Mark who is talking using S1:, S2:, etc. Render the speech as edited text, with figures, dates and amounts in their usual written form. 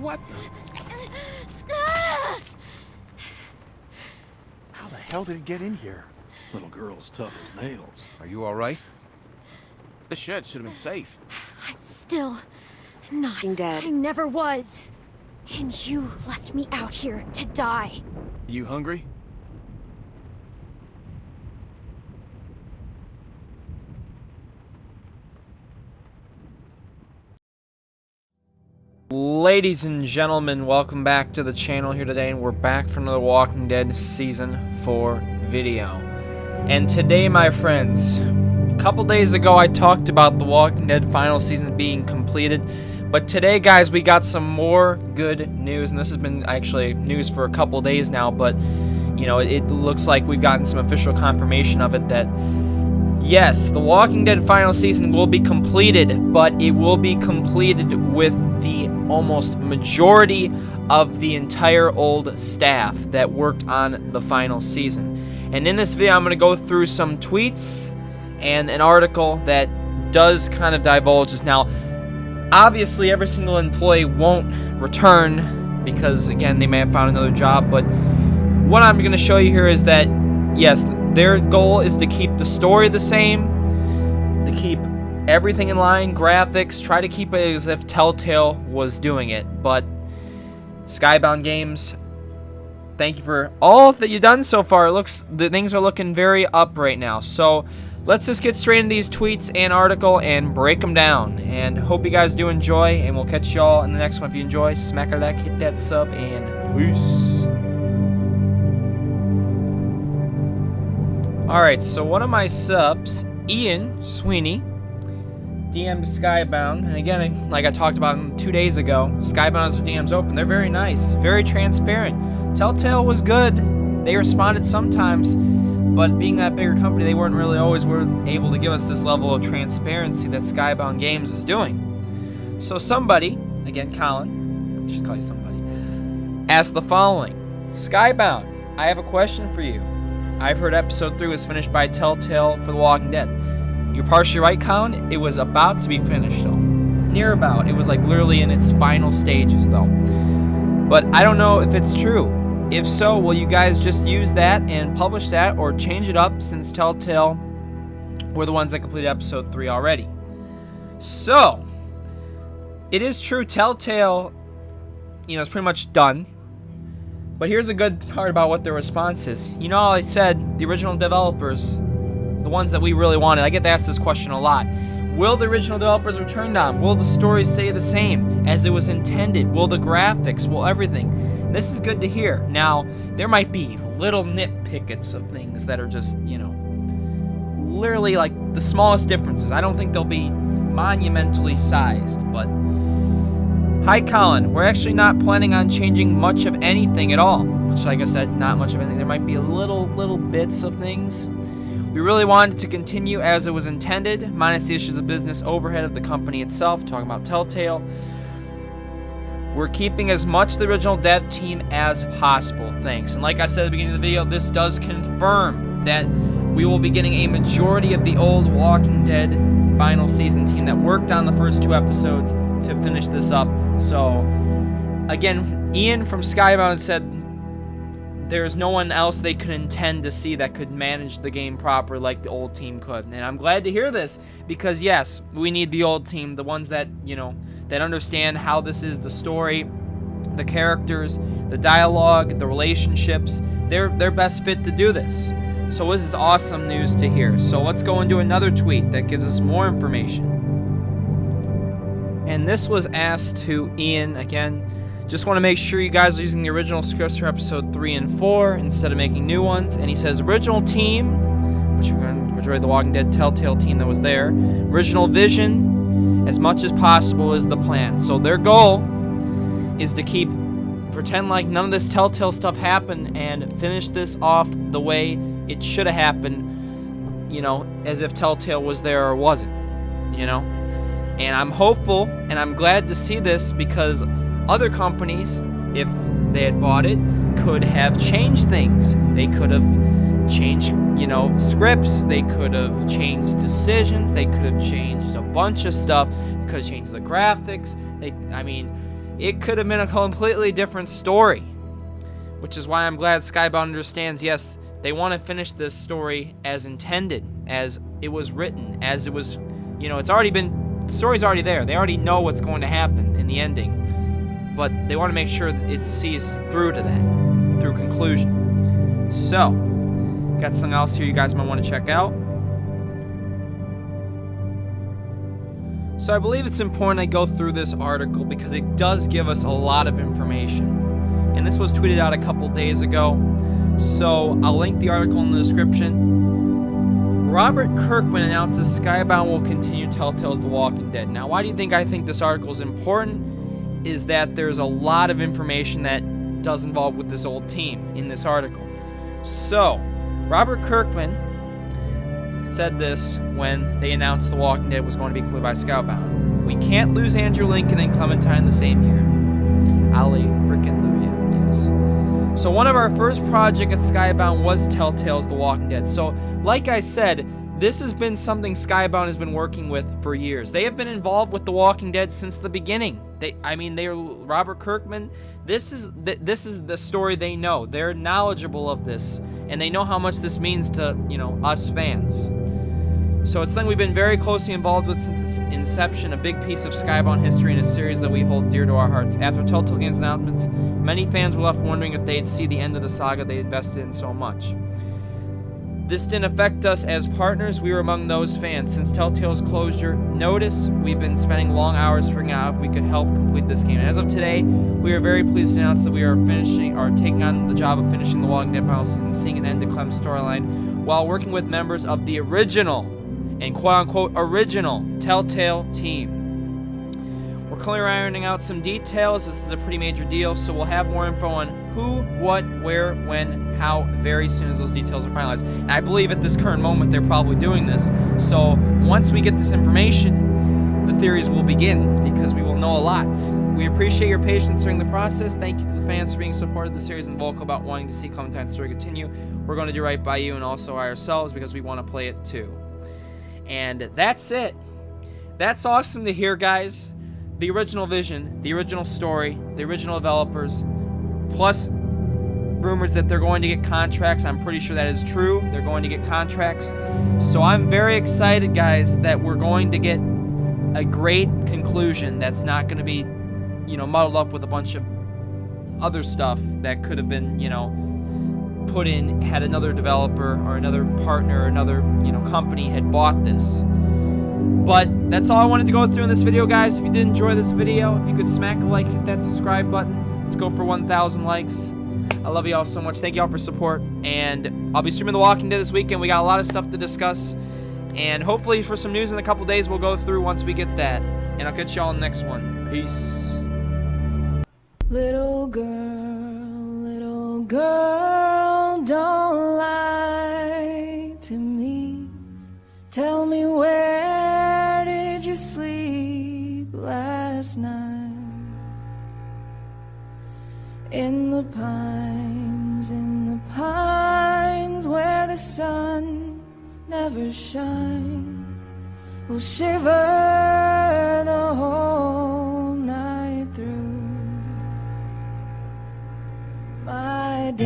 S1: What the? How the hell did it get in here?
S2: Little girl's tough as nails.
S1: Are you all right? The shed should have been safe.
S3: I'm still not
S4: dead.
S3: I never was. And you left me out here to die.
S1: You hungry?
S5: Ladies and gentlemen, welcome back to the channel here today, and we're back for another Walking Dead Season 4 video. And today, my friends, a couple days ago I talked about the Walking Dead final season being completed, but today, guys, we got some more good news, and this has been actually news for a couple days now, but, you know, it looks like we've gotten some official confirmation of it that yes, the Walking Dead final season will be completed, but it will be completed with the almost majority of the entire old staff that worked on the final season. And in this video, I'm going to go through some tweets and an article that does kind of divulge this. Now, obviously, every single employee won't return because, again, they may have found another job, but what I'm going to show you here is that, yes, their goal is to keep the story the same, to keep everything in line, graphics, try to keep it as if Telltale was doing it. But Skybound Games, thank you for all that you've done so far. It looks, the things are looking very up right now. So let's just get straight into these tweets and article and break them down. And hope you guys do enjoy, and we'll catch y'all in the next one. If you enjoy, smack a like, hit that sub, and peace. Alright, so one of my subs, Ian Sweeney, DM'd Skybound, and again, like I talked about 2 days ago, Skybound has their DMs open. They're very nice, very transparent. Telltale was good. They responded sometimes, but being that bigger company, they weren't really always able to give us this level of transparency that Skybound Games is doing. So somebody, again Colin, I should call you somebody, asked the following: Skybound, I have a question for you. I've heard episode 3 was finished by Telltale for The Walking Dead. You're partially right, Colin. It was about to be finished, though. Near about. It was like literally in its final stages, though. But I don't know if it's true. If so, will you guys just use that and publish that, or change it up, since Telltale were the ones that completed episode 3 already? So, it is true, Telltale, you know, is pretty much done. But here's a good part about what their response is. You know how I said the original developers, the ones that we really wanted, I get asked this question a lot. Will the original developers return on? Will the story stay the same as it was intended? Will the graphics? Will everything? This is good to hear. Now, there might be little nitpickets of things that are just, you know, literally like the smallest differences. I don't think they'll be monumentally sized, but hi, Colin. We're actually not planning on changing much of anything at all. Which, like I said, not much of anything. There might be little bits of things. We really wanted to continue as it was intended, minus the issues of business overhead of the company itself, talking about Telltale. We're keeping as much of the original dev team as possible, thanks. And like I said at the beginning of the video, this does confirm that we will be getting a majority of the old Walking Dead final season team that worked on the first 2 episodes to finish this up. So, again, Ian from Skybound said there's no one else they could intend to see that could manage the game proper like the old team could. And I'm glad to hear this, because yes, we need the old team, the ones that, you know, that understand how this is, the story, the characters, the dialogue, the relationships. They're best fit to do this. So this is awesome news to hear. So let's go into another tweet that gives us more information. And this was asked to Ian. Again, just want to make sure you guys are using the original scripts for episode 3 and 4 instead of making new ones. And he says, original team, which we're going to majority of the Walking Dead Telltale team that was there, original vision, as much as possible is the plan. So their goal is to pretend like none of this Telltale stuff happened and finish this off the way it should have happened, you know, as if Telltale was there or wasn't, you know. And I'm hopeful, and I'm glad to see this, because other companies, if they had bought it, could have changed things. They could have changed, you know, scripts. They could have changed decisions. They could have changed a bunch of stuff. They could have changed the graphics. I mean, it could have been a completely different story. Which is why I'm glad Skybound understands, yes, they want to finish this story as intended, as it was written, as it was, it's already been, the story's already there. They already know what's going to happen in the ending. But they want to make sure that it sees through to that, through conclusion. So, got something else here you guys might want to check out. So I believe it's important I go through this article because it does give us a lot of information. And this was tweeted out a couple days ago, so I'll link the article in the description. Robert Kirkman announces Skybound will continue Telltale's The Walking Dead. Now, why do you think I think this article is important? Is that there's a lot of information that does involve with this old team in this article. So, Robert Kirkman said this when they announced The Walking Dead was going to be completed by Skybound. We can't lose Andrew Lincoln and Clementine the same year. Alleluia, yes. So one of our first projects at Skybound was Telltale's The Walking Dead. So, like I said, this has been something Skybound has been working with for years. They have been involved with The Walking Dead since the beginning. They're Robert Kirkman. This is the story they know. They're knowledgeable of this, and they know how much this means to us fans. So it's something we've been very closely involved with since its inception, a big piece of Skybound history and a series that we hold dear to our hearts. After Telltale Games announcements, many fans were left wondering if they'd see the end of the saga they invested in so much. This didn't affect us as partners. We were among those fans. Since Telltale's closure notice, we've been spending long hours figuring out if we could help complete this game. And as of today, we are very pleased to announce that we are taking on the job of finishing The Walking Dead final season, seeing an end to Clem's storyline, while working with members of the original, and quote-unquote original, Telltale team. We're currently ironing out some details. This is a pretty major deal, so we'll have more info on who, what, where, when, how, very soon as those details are finalized. And I believe at this current moment they're probably doing this. So once we get this information, the theories will begin, because we will know a lot. We appreciate your patience during the process. Thank you to the fans for being supportive of the series and vocal about wanting to see Clementine's story continue. We're going to do right by you and also ourselves because we want to play it too. And that's it. That's awesome to hear, guys. The original vision, the original story, the original developers, plus rumors that they're going to get contracts. I'm pretty sure that is true. They're going to get contracts. So I'm very excited, guys, that we're going to get a great conclusion that's not going to be, muddled up with a bunch of other stuff that could have been, put in had another developer or another partner or another, company had bought this. But that's all I wanted to go through in this video, guys. If you did enjoy this video, if you could smack a like, hit that subscribe button. Let's go for 1,000 likes. I love you all so much. Thank you all for support. And I'll be streaming The Walking Dead this weekend. We got a lot of stuff to discuss. And hopefully for some news in a couple days, we'll go through once we get that. And I'll catch y'all in the next one. Peace.
S4: Little girl, don't lie to me. Tell me, where did you sleep last night? In the pines where the sun never shines, will shiver the whole